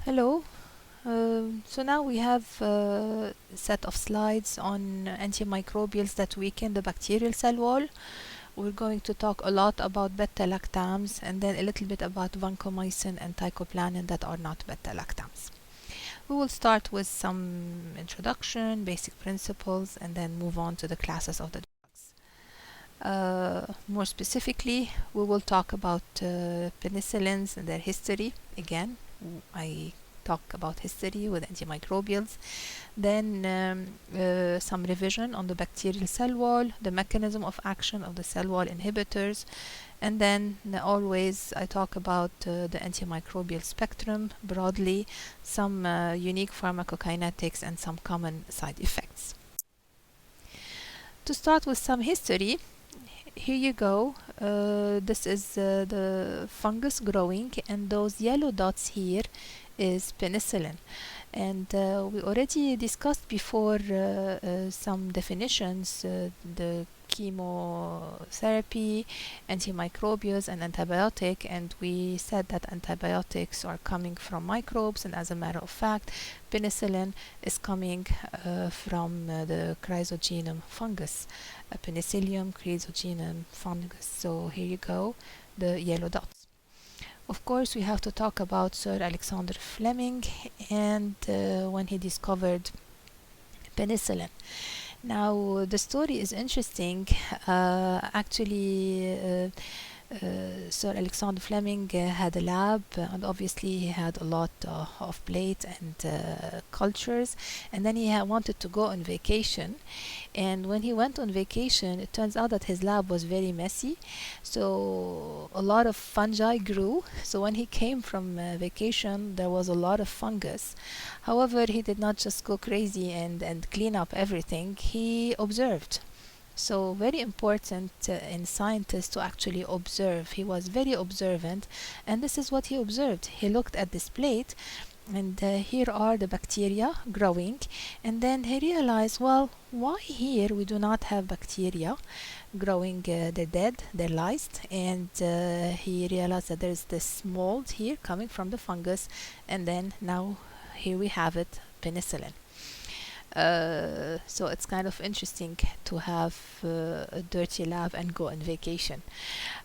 Hello. So now we have a set of slides on antimicrobials that weaken the bacterial cell wall. We're going to talk a lot about beta-lactams and then a little bit about vancomycin and teicoplanin that are not beta-lactams. We will start with some introduction, basic principles, and then move on to the classes of the drugs. More specifically, we will talk about penicillins and their history. Again, I talk about history with antimicrobials. Then some revision on the bacterial cell wall, the mechanism of action of the cell wall inhibitors, and then always I talk about the antimicrobial spectrum broadly, some unique pharmacokinetics, and some common side effects. To start with some history, here you go. This is the fungus growing, and those yellow dots here is penicillin. And we already discussed before some definitions, the chemotherapy, antimicrobials, and antibiotic, and we said that antibiotics are coming from microbes, and as a matter of fact, penicillin is coming from the chrysogenum fungus, Penicillium chrysogenum fungus. So here you go, the yellow dots. Of course, we have to talk about Sir Alexander Fleming and when he discovered penicillin. Now, the story is interesting. Sir Alexander Fleming had a lab, and obviously he had a lot of plates and cultures, and then he wanted to go on vacation. And when he went on vacation, it turns out that his lab was very messy, so a lot of fungi grew. So when he came from vacation, there was a lot of fungus. However, he did not just go crazy and clean up everything, he observed. So very important in scientists to actually observe. He was very observant, and this is what he observed. He looked at this plate, and here are the bacteria growing, and then he realized, well, why here we do not have bacteria growing? They're dead, they're lysed, and he realized that there's this mold here coming from the fungus, and then now here we have it, penicillin. So it's kind of interesting to have a dirty lab and go on vacation.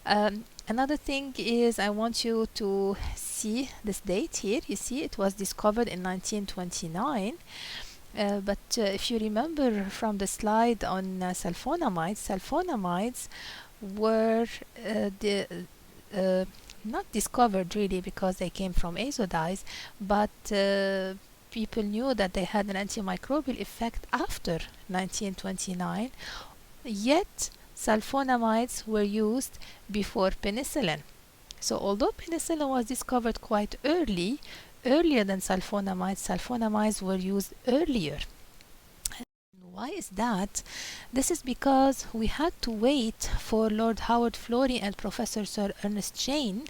Another thing is I want you to see this date here. You see it was discovered in 1929. But if you remember from the slide on sulfonamides were not discovered really because they came from azodyes, but people knew that they had an antimicrobial effect after 1929, yet sulfonamides were used before penicillin. So although penicillin was discovered quite earlier than sulfonamides were used earlier. Why is that? This is because we had to wait for Lord Howard Florey and Professor Sir Ernest Chain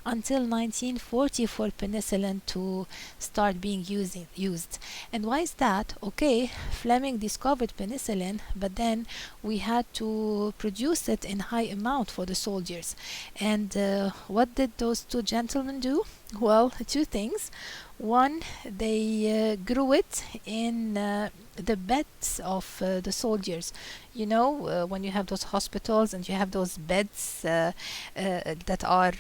until 1940 for penicillin to start being used. And why is that? Okay, Fleming discovered penicillin, but then we had to produce it in high amount for the soldiers. And what did those two gentlemen do? Well, two things. One, they grew it in the beds of the soldiers. You know, when you have those hospitals and you have those beds that are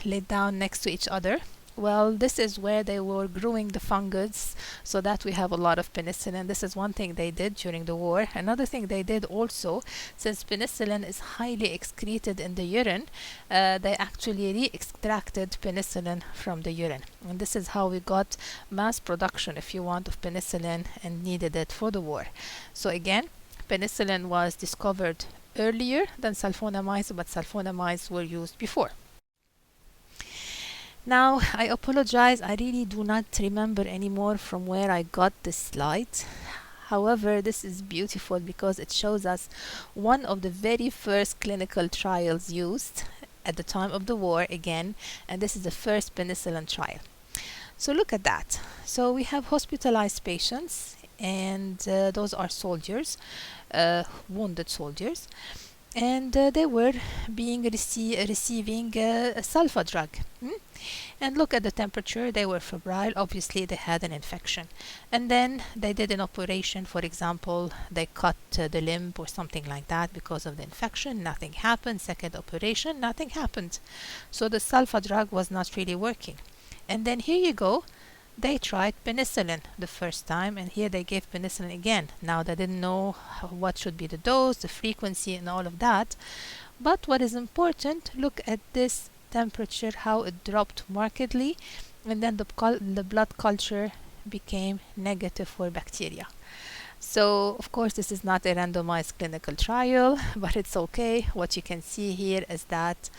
laid down next to each other. Well, this is where they were growing the fungus so that we have a lot of penicillin. This is one thing they did during the war. Another thing they did also, since penicillin is highly excreted in the urine, they actually re-extracted penicillin from the urine. And this is how we got mass production, if you want, of penicillin and needed it for the war. So again, penicillin was discovered earlier than sulfonamides, but sulfonamides were used before. Now, I apologize, I really do not remember anymore from where I got this slide. However, this is beautiful because it shows us one of the very first clinical trials used at the time of the war again, and this is the first penicillin trial. So look at that. So we have hospitalized patients, and those are soldiers, wounded soldiers. and they were receiving a sulfa drug. And look at the temperature, they were febrile, obviously they had an infection. And then they did an operation, for example, they cut the limb or something like that because of the infection, nothing happened. Second operation, nothing happened. So the sulfa drug was not really working. And then here you go, they tried penicillin the first time, and here they gave penicillin again. Now they didn't know what should be the dose, the frequency, and all of that. But what is important, look at this temperature, how it dropped markedly, and then the blood culture became negative for bacteria. So, of course, this is not a randomized clinical trial, but it's okay. What you can see here is that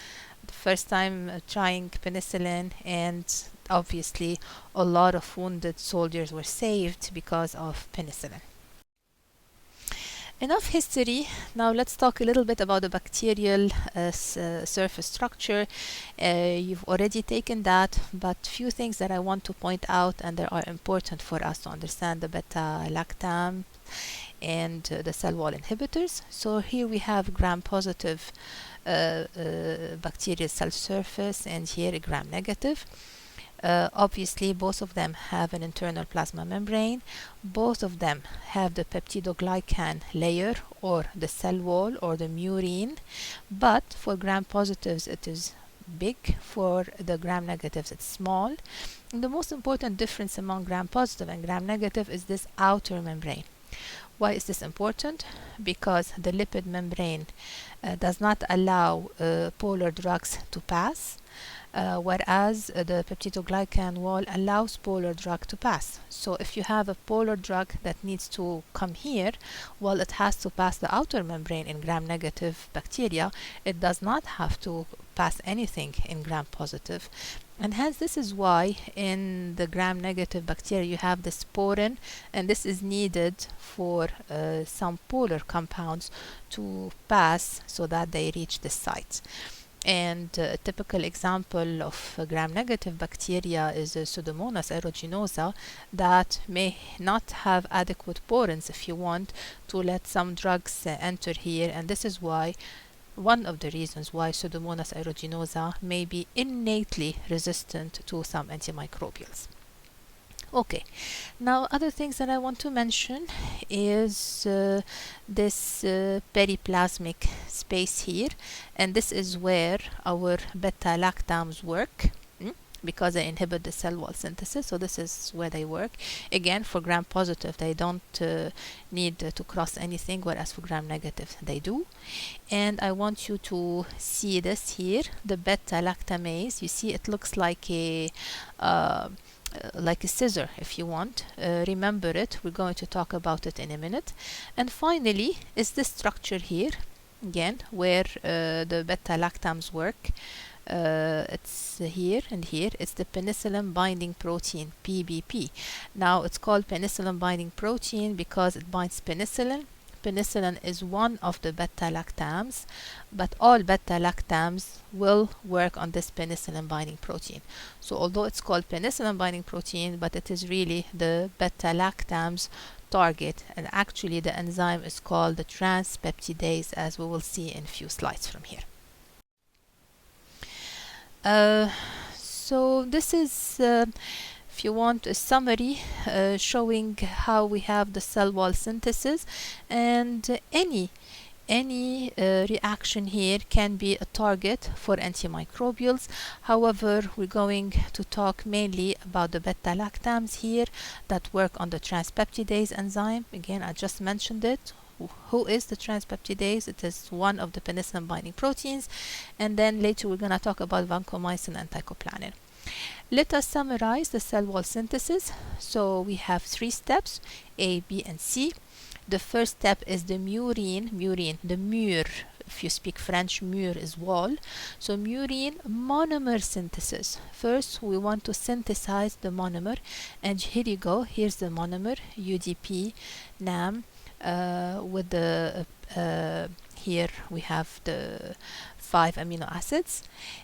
the first time trying penicillin, and obviously a lot of wounded soldiers were saved because of penicillin. Enough history. Now let's talk a little bit about the bacterial surface structure. You've already taken that, but few things that I want to point out and that are important for us to understand the beta-lactam and the cell wall inhibitors. So here we have gram-positive bacterial cell surface, and here a gram-negative. Obviously, both of them have an internal plasma membrane. Both of them have the peptidoglycan layer, or the cell wall, or the murine. But for gram-positives, it is big. For the gram-negatives, it's small. And the most important difference among gram-positive and gram-negative is this outer membrane. Why is this important? Because the lipid membrane does not allow polar drugs to pass. Whereas the peptidoglycan wall allows polar drug to pass. So if you have a polar drug that needs to come here, well, it has to pass the outer membrane in gram-negative bacteria. It does not have to pass anything in gram-positive. And hence this is why in the gram-negative bacteria you have the sporin, and this is needed for some polar compounds to pass so that they reach the site. And a typical example of gram-negative bacteria is Pseudomonas aeruginosa that may not have adequate porins, if you want, to let some drugs enter here. And this is why, one of the reasons why Pseudomonas aeruginosa may be innately resistant to some antimicrobials. Okay, now other things that I want to mention is this periplasmic space here, and this is where our beta-lactams work, because they inhibit the cell wall synthesis. So this is where they work. Again, for gram-positive, they don't need to cross anything, whereas for gram-negative, they do. And I want you to see this here, the beta-lactamase. You see it looks like a scissor, if you want. Remember it, we're going to talk about it in a minute. And finally is this structure here, again, where the beta-lactams work. It's here and here. It's the penicillin binding protein, PBP. Now it's called penicillin binding protein because it binds penicillin. Penicillin is one of the beta-lactams, but all beta-lactams will work on this penicillin binding protein. So although it's called penicillin binding protein, but it is really the beta-lactams target, and actually the enzyme is called the transpeptidase, as we will see in a few slides from here. So this is if you want, a summary showing how we have the cell wall synthesis, and any reaction here can be a target for antimicrobials. However, we're going to talk mainly about the beta-lactams here that work on the transpeptidase enzyme. Again, I just mentioned it. Who is the transpeptidase? It is one of the penicillin binding proteins, and then later we're going to talk about vancomycin and teicoplanin. Let us summarize the cell wall synthesis. So we have 3 steps, A, B, and C. The first step is the murine, the mur. If you speak French, mur is wall. So murine monomer synthesis. First, we want to synthesize the monomer, and here you go. Here's the monomer, UDP, NAM, with the here we have the 5 amino acids,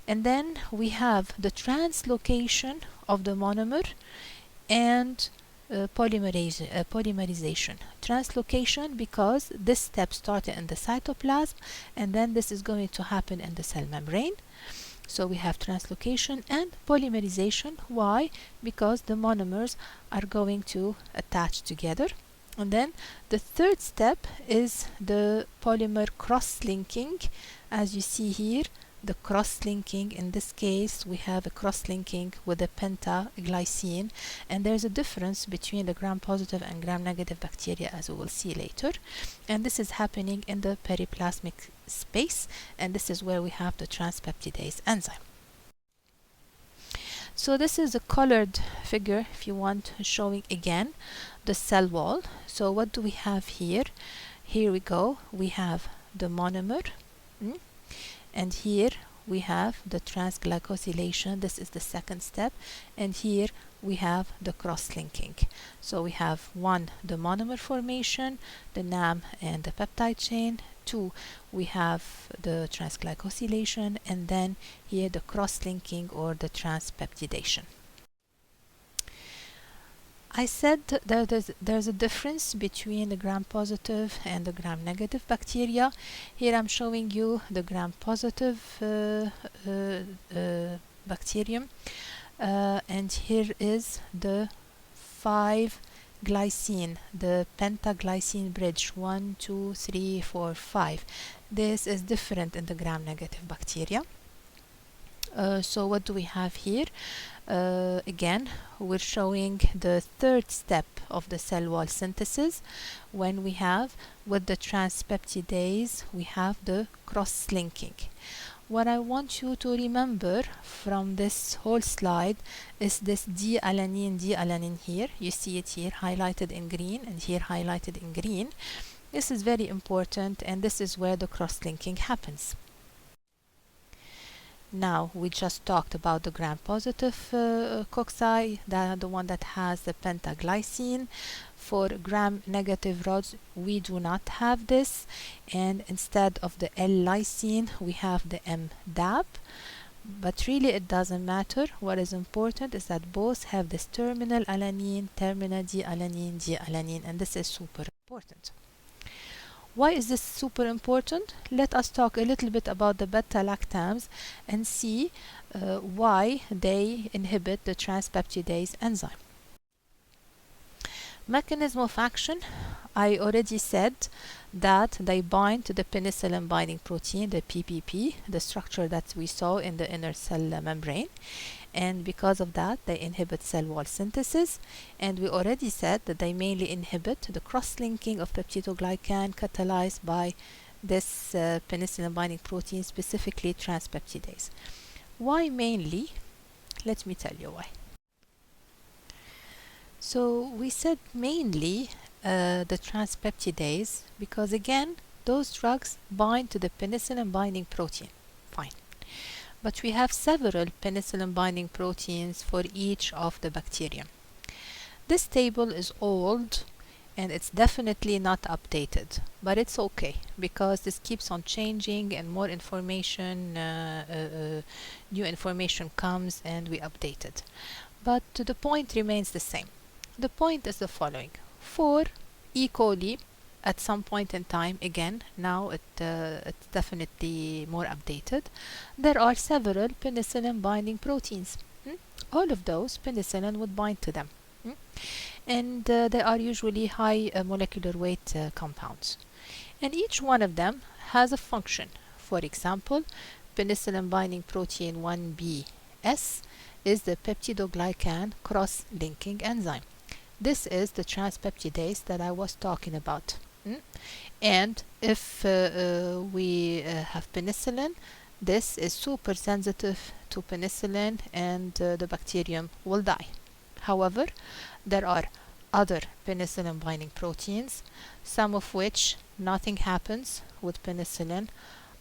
and then we have the translocation of the monomer, and polymerization. Translocation because this step started in the cytoplasm and then this is going to happen in the cell membrane. So we have translocation and polymerization. Why? Because the monomers are going to attach together. And then the third step is the polymer cross-linking. As you see here, the cross-linking, in this case we have a cross-linking with a pentaglycine, and there's a difference between the gram-positive and gram-negative bacteria, as we will see later, and this is happening in the periplasmic space, and this is where we have the transpeptidase enzyme. So this is a colored figure, if you want, showing again the cell wall. So what do we have here? Here we go, we have the monomer, and here we have the transglycosylation. This is the second step, and here we have the cross-linking. So we have one, the monomer formation, the NAM and the peptide chain. Two, we have the transglycosylation, and then here the cross-linking or the transpeptidation. I said that there's a difference between the gram-positive and the gram-negative bacteria. Here I'm showing you the gram-positive bacterium, and here is the 5-glycine, the pentaglycine bridge, 1, 2, 3, 4, 5. This is different in the gram-negative bacteria. So what do we have here? Again, we're showing the third step of the cell wall synthesis, when we have, with the transpeptidase, we have the cross-linking. What I want you to remember from this whole slide is this D-alanine here. You see it here highlighted in green and here highlighted in green. This is very important, and this is where the cross-linking happens. Now, we just talked about the gram-positive cocci, the one that has the pentaglycine. For gram-negative rods, we do not have this, and instead of the L-lysine, we have the MDAP. But really, it doesn't matter. What is important is that both have this terminal alanine, terminal D-alanine, and this is super important. Why is this super important? Let us talk a little bit about the beta-lactams and see why they inhibit the transpeptidase enzyme. Mechanism of action, I already said that they bind to the penicillin binding protein, the PPP, the structure that we saw in the inner cell membrane. And because of that, they inhibit cell wall synthesis. And we already said that they mainly inhibit the cross-linking of peptidoglycan catalyzed by this penicillin binding protein, specifically transpeptidase. Why mainly? Let me tell you why. So we said mainly the transpeptidase because, again, those drugs bind to the penicillin binding protein. Fine. But we have several penicillin binding proteins for each of the bacteria. This table is old and it's definitely not updated, but it's okay because this keeps on changing and more information, new information comes and we update it. But the point remains the same. The point is the following. For E. coli, at some point in time, again, now it's definitely more updated, there are several penicillin binding proteins. All of those, penicillin would bind to them. And they are usually high molecular weight compounds. And each one of them has a function. For example, penicillin binding protein 1bs is the peptidoglycan cross-linking enzyme. This is the transpeptidase that I was talking about. And if we have penicillin, this is super sensitive to penicillin and the bacterium will die. However, there are other penicillin binding proteins, some of which nothing happens with penicillin.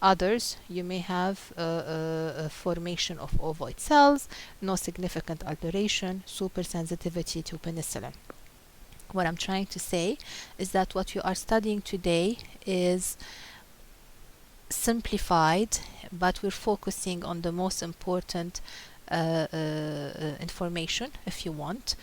Others, you may have a formation of ovoid cells, no significant alteration, super sensitivity to penicillin. What I'm trying to say is that what we are studying today is simplified, but we're focusing on the most important information, if you want.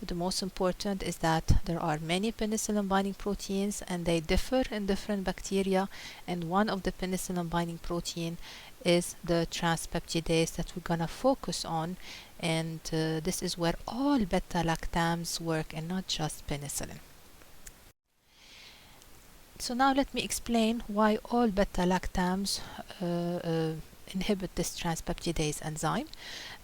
The most important is that there are many penicillin binding proteins and they differ in different bacteria, and one of the penicillin binding protein is the transpeptidase that we're gonna focus on, and this is where all beta-lactams work and not just penicillin. So now let me explain why all beta-lactams inhibit this transpeptidase enzyme.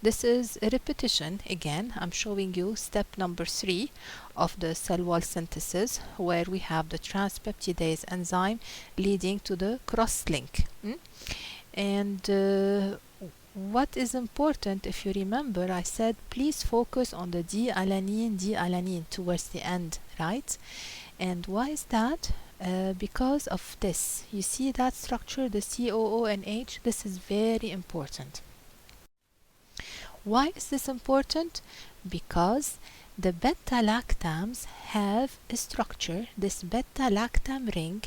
This is a repetition. Again, I'm showing you step number 3 of the cell wall synthesis, where we have the transpeptidase enzyme leading to the cross-link. And what is important, if you remember, I said please focus on the D-alanine towards the end, right? And why is that? Because of this. You see that structure, the COONH? This is very important. Why is this important? Because the beta-lactams have a structure, this beta-lactam ring,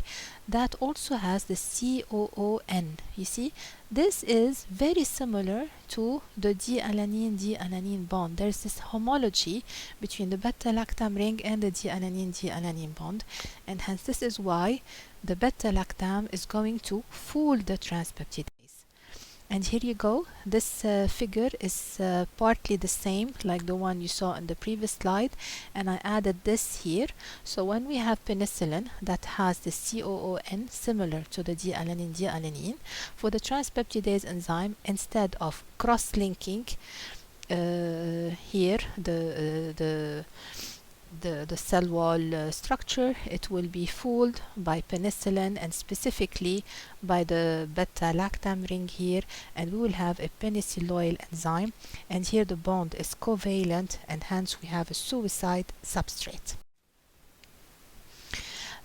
that also has the COON. You see, this is very similar to the D-alanine bond. There's this homology between the beta-lactam ring and the D-alanine bond, and hence this is why the beta-lactam is going to fool the transpeptidase. And here you go. This figure is partly the same like the one you saw in the previous slide, and I added this here. So when we have penicillin that has the COON similar to the D-alanine, for the transpeptidase enzyme, instead of cross-linking here the cell wall structure, it will be fooled by penicillin and specifically by the beta-lactam ring here, and we will have a penicilloyl enzyme, and here the bond is covalent and hence we have a suicide substrate.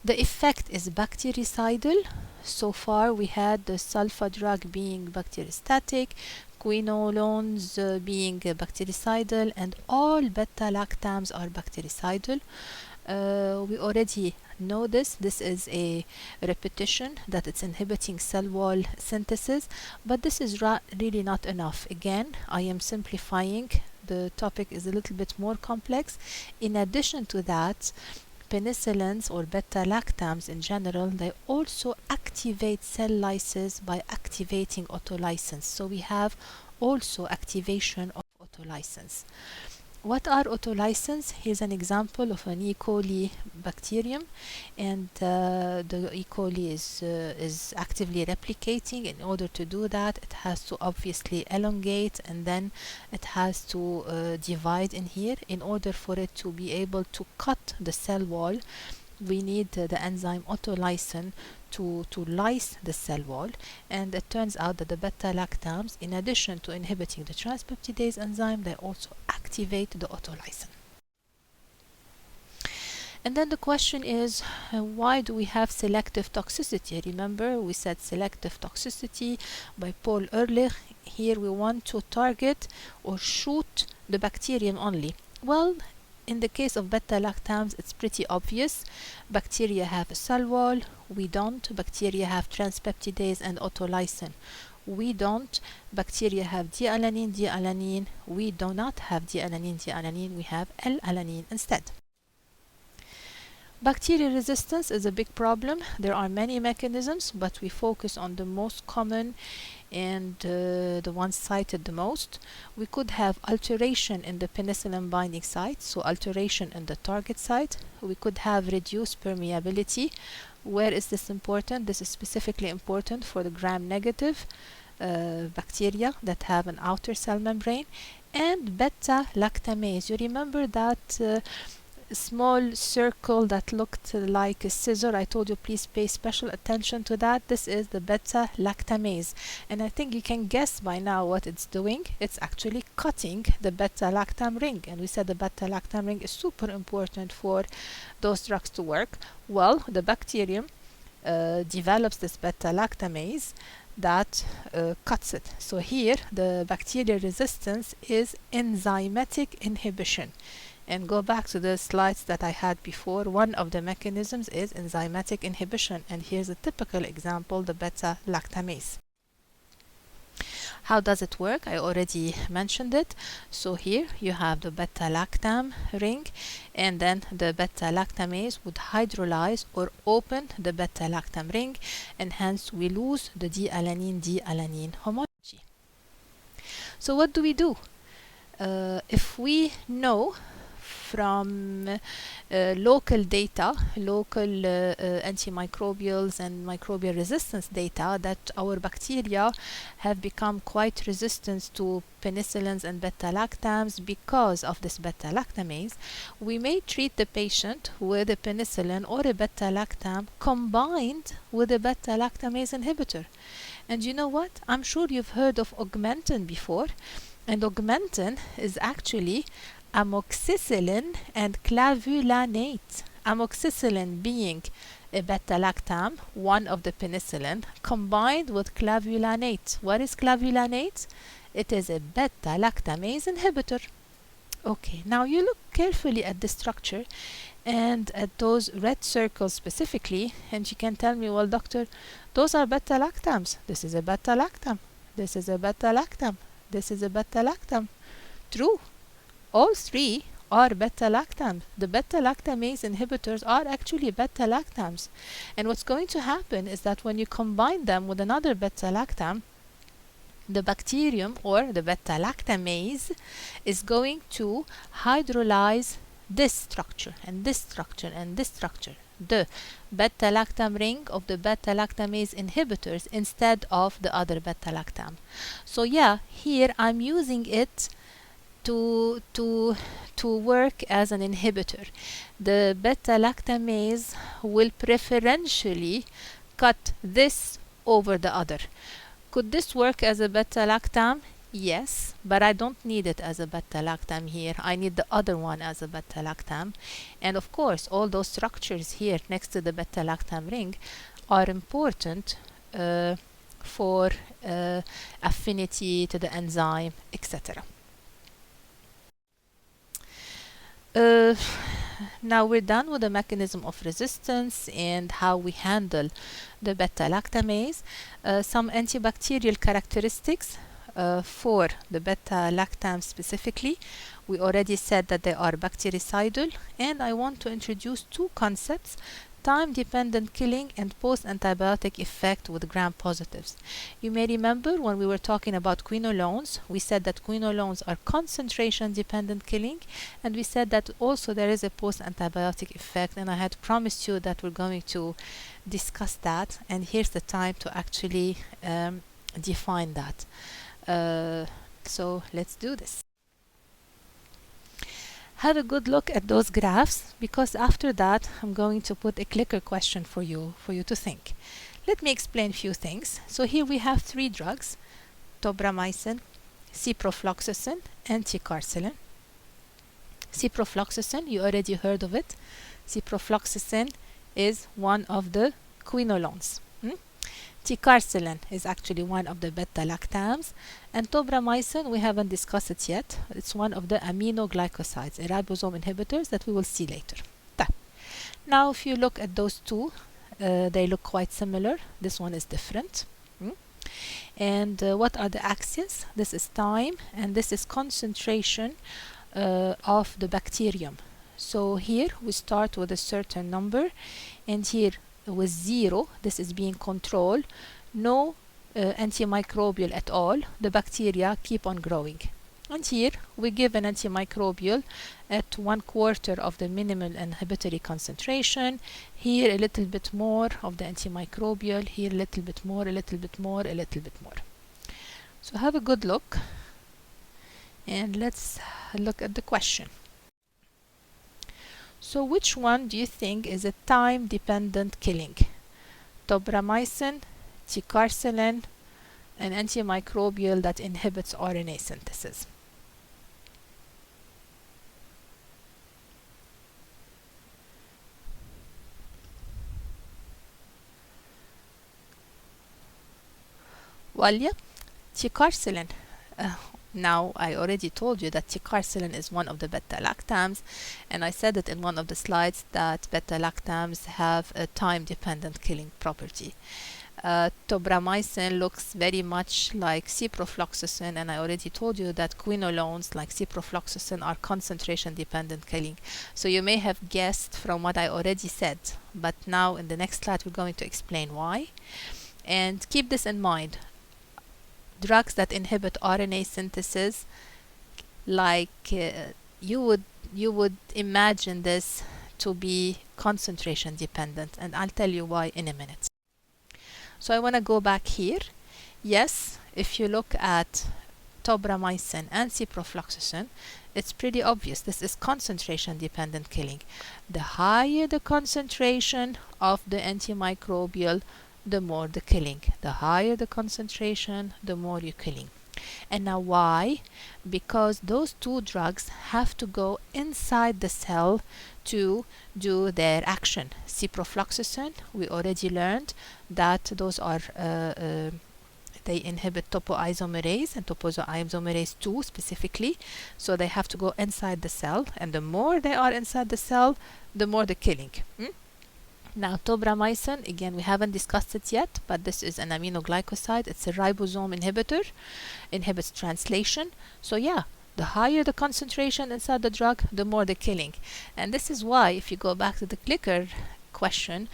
The effect is bactericidal. So far we had the sulfa drug being bacteriostatic, quinolones being bactericidal, and all beta-lactams are bactericidal. We already know this. This is a repetition that it's inhibiting cell wall synthesis, but this is really not enough. Again, I am simplifying. The topic is a little bit more complex. In addition to that, penicillins or beta-lactams in general, they also activate cell lysis by activating autolysins. So we have also activation of autolysins. What are autolysins? Here's an example of an E. coli bacterium, and the E. coli is actively replicating. In order to do that, it has to obviously elongate, and then it has to divide in here. In order for it to be able to cut the cell wall, we need the enzyme autolysin to lyse the cell wall, and it turns out that the beta-lactams, in addition to inhibiting the transpeptidase enzyme, they also activate the autolysin. And then the question is, why do we have selective toxicity? Remember, we said selective toxicity by Paul Ehrlich. Here we want to target or shoot the bacterium only. Well, in the case of beta-lactams, it's pretty obvious. Bacteria have a cell wall. We don't. Bacteria have transpeptidase and autolysin. We don't. Bacteria have D-alanine. We do not have D-alanine. We have L-alanine instead. Bacterial resistance is a big problem. There are many mechanisms, but we focus on the most common and the ones cited the most. We could have alteration in the penicillin binding site, so alteration in the target site. We could have reduced permeability. Where is this important? This is specifically important for the gram-negative bacteria that have an outer cell membrane. And beta-lactamase. You remember that small circle that looked like a scissor? I told you please pay special attention to that. This is the beta-lactamase, and I think you can guess by now what it's doing. It's actually cutting the beta-lactam ring, and we said the beta-lactam ring is super important for those drugs to work. Well, the bacterium develops this beta-lactamase that cuts it. So here the bacterial resistance is enzymatic inhibition. And go back to the slides that I had before. One of the mechanisms is enzymatic inhibition, and here's a typical example, the beta-lactamase. How does it work? I already mentioned it. So here you have the beta-lactam ring, and then the beta-lactamase would hydrolyze or open the beta-lactam ring, and hence we lose the D-alanine homology. So what do we do? If we know from local data, local antimicrobials and microbial resistance data, that our bacteria have become quite resistant to penicillins and beta-lactams because of this beta-lactamase, we may treat the patient with a penicillin or a beta-lactam combined with a beta-lactamase inhibitor. And you know what? I'm sure you've heard of augmentin before, and augmentin is actually amoxicillin and clavulanate. Amoxicillin being a beta-lactam, one of the penicillin, combined with clavulanate. What is clavulanate? It is a beta-lactamase inhibitor. Okay, now you look carefully at the structure and at those red circles specifically, and you can tell me, well, doctor, those are beta-lactams. This is a beta-lactam. This is a beta-lactam. This is a beta-lactam. True. All three are beta-lactams. The beta-lactamase inhibitors are actually beta-lactams. And what's going to happen is that when you combine them with another beta-lactam, the bacterium or the beta-lactamase is going to hydrolyze this structure and this structure and this structure, the beta-lactam ring of the beta-lactamase inhibitors instead of the other beta-lactam. So yeah, here I'm using it to work as an inhibitor. The beta-lactamase will preferentially cut this over the other. Could this work as a beta-lactam? Yes, but I don't need it as a beta-lactam here. I need the other one as a beta-lactam. And of course, all those structures here next to the beta-lactam ring are important for affinity to the enzyme, etc. Now we're done with the mechanism of resistance and how we handle the beta-lactamase. Some antibacterial characteristics for the beta-lactam specifically. We already said that they are bactericidal, and I want to introduce two concepts: time-dependent killing and post-antibiotic effect with gram-positives. You may remember when we were talking about quinolones, we said that quinolones are concentration-dependent killing, and we said that also there is a post-antibiotic effect, and I had promised you that we're going to discuss that, and here's the time to actually define that. So let's do this. Have a good look at those graphs, because after that I'm going to put a clicker question for you to think. Let me explain a few things. So here we have three drugs: tobramycin, ciprofloxacin, and ticarcillin. Ciprofloxacin, you already heard of it. Ciprofloxacin is one of the quinolones. Ticarcillin is actually one of the beta-lactams, and tobramycin, we haven't discussed it yet. It's one of the aminoglycosides, a ribosome inhibitors that we will see later. Now, if you look at those two, they look quite similar. This one is different. And what are the axes? This is time, and this is concentration of the bacterium. So here we start with a certain number, and here with 0, this is being controlled, no antimicrobial at all, the bacteria keep on growing. And here we give an antimicrobial at 1/4 of the minimal inhibitory concentration, here a little bit more of the antimicrobial, here a little bit more, a little bit more, a little bit more. So have a good look, and let's look at the question. So which one do you think is a time-dependent killing? Tobramycin, ticarcillin, an antimicrobial that inhibits RNA synthesis. Well, yeah, ticarcillin. Now, I already told you that ticarcillin is one of the beta-lactams, and I said it in one of the slides that beta-lactams have a time-dependent killing property. Tobramycin looks very much like ciprofloxacin, and I already told you that quinolones like ciprofloxacin are concentration dependent killing. So you may have guessed from what I already said, but now in the next slide we're going to explain why. And keep this in mind, drugs that inhibit RNA synthesis, like you would imagine this to be concentration dependent, and I'll tell you why in a minute. So I want to go back here. Yes, if you look at tobramycin and ciprofloxacin, it's pretty obvious this is concentration dependent killing. The higher the concentration of the antimicrobial, the more the killing. The higher the concentration, the more you're killing. And now why? Because those two drugs have to go inside the cell to do their action. Ciprofloxacin, we already learned that those are they inhibit topoisomerase and topoisomerase 2 specifically, so they have to go inside the cell, and the more they are inside the cell, the more the killing. Now tobramycin, again, we haven't discussed it yet, but this is an aminoglycoside. It's a ribosome inhibitor, inhibits translation. So yeah, the higher the concentration inside the drug, the more the killing. And this is why, if you go back to the clicker question,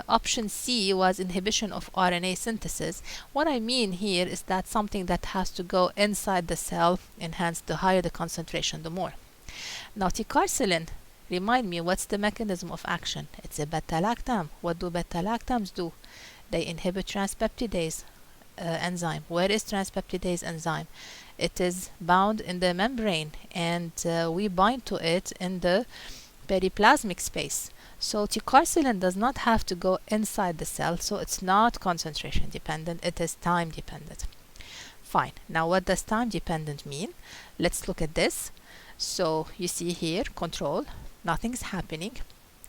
option C was inhibition of RNA synthesis. What I mean here is that something that has to go inside the cell, and hence the higher the concentration, the more. Now ticarcillin, remind me, what's the mechanism of action? It's a beta-lactam. What do beta-lactams do? They inhibit transpeptidase enzyme. Where is transpeptidase enzyme? It is bound in the membrane, and we bind to it in the periplasmic space. So ticarcillin does not have to go inside the cell, so it's not concentration dependent, it is time dependent. Fine. Now what does time dependent mean? Let's look at this. So you see here, control, nothing's happening.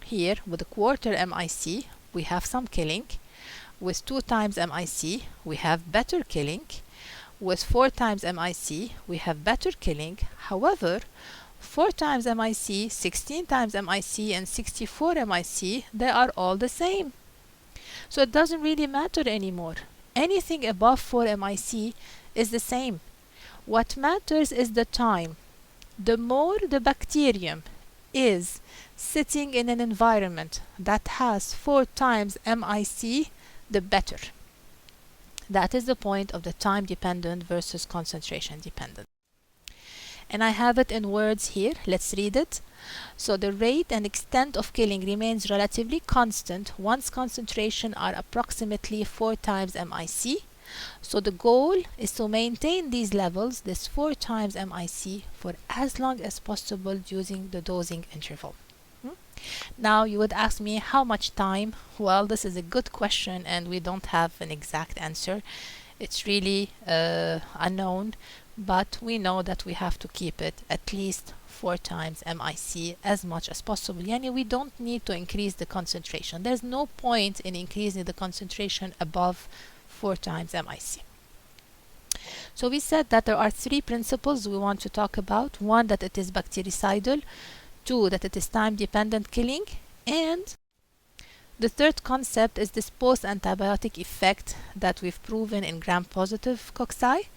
Here with a quarter MIC, we have some killing. With 2 times MIC, we have better killing. With 4 times MIC, we have better killing. However, 4 times MIC, 16 times MIC, and 64 MIC, they are all the same. So it doesn't really matter anymore. Anything above 4 MIC is the same. What matters is the time. The more the bacterium is sitting in an environment that has 4 times MIC, the better. That is the point of the time dependent versus concentration dependent. And I have it in words here. Let's read it. So the rate and extent of killing remains relatively constant once concentration are approximately 4 times MIC. So the goal is to maintain these levels, this 4 times MIC, for as long as possible using the dosing interval. Now you would ask me, how much time? Well, this is a good question, and we don't have an exact answer. It's really unknown, but we know that we have to keep it at least 4 times MIC as much as possible. Yani we don't need to increase the concentration. There's no point in increasing the concentration above 4 times MIC. So we said that there are 3 principles we want to talk about. 1, that it is bactericidal. 2, that it is time-dependent killing. And the third concept is this post-antibiotic effect that we've proven in gram-positive cocci.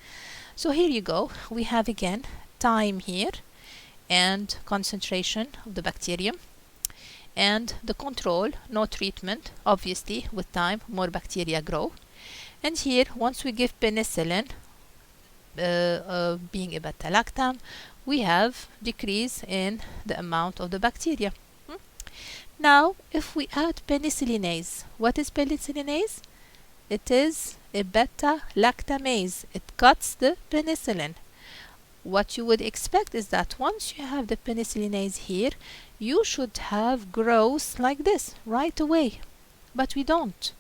So here you go. We have again time here and concentration of the bacterium. And the control, no treatment. Obviously, with time, more bacteria grow. And here, once we give penicillin, being a beta-lactam, we have decrease in the amount of the bacteria. Now, if we add penicillinase, what is penicillinase? It is a beta-lactamase. It cuts the penicillin. What you would expect is that once you have the penicillinase here, you should have growth like this right away. But we don't.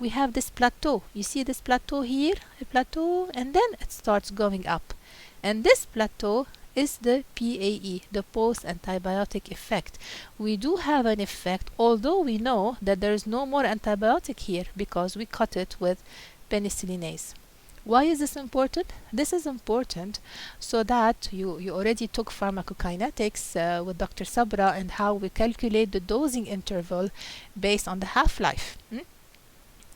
We have this plateau. You see this plateau here, a plateau, and then it starts going up. And this plateau is the PAE, the post-antibiotic effect. We do have an effect, although we know that there is no more antibiotic here because we cut it with penicillinase. Why is this important? This is important so that you already took pharmacokinetics with Dr. Sabra and how we calculate the dosing interval based on the half-life.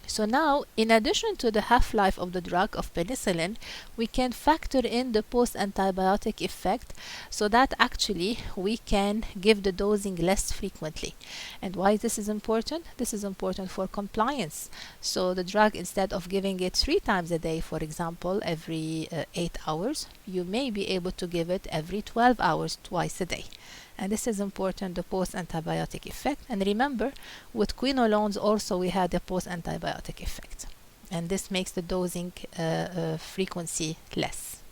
So now, in addition to the half-life of the drug of penicillin, we can factor in the post-antibiotic effect so that actually we can give the dosing less frequently. And why this is important? This is important for compliance. So the drug, instead of giving it 3 times a day, for example, every 8 hours, you may be able to give it every 12 hours, twice a day. And this is important, the post-antibiotic effect. And remember, with quinolones also we had a post-antibiotic effect. And this makes the dosing frequency less.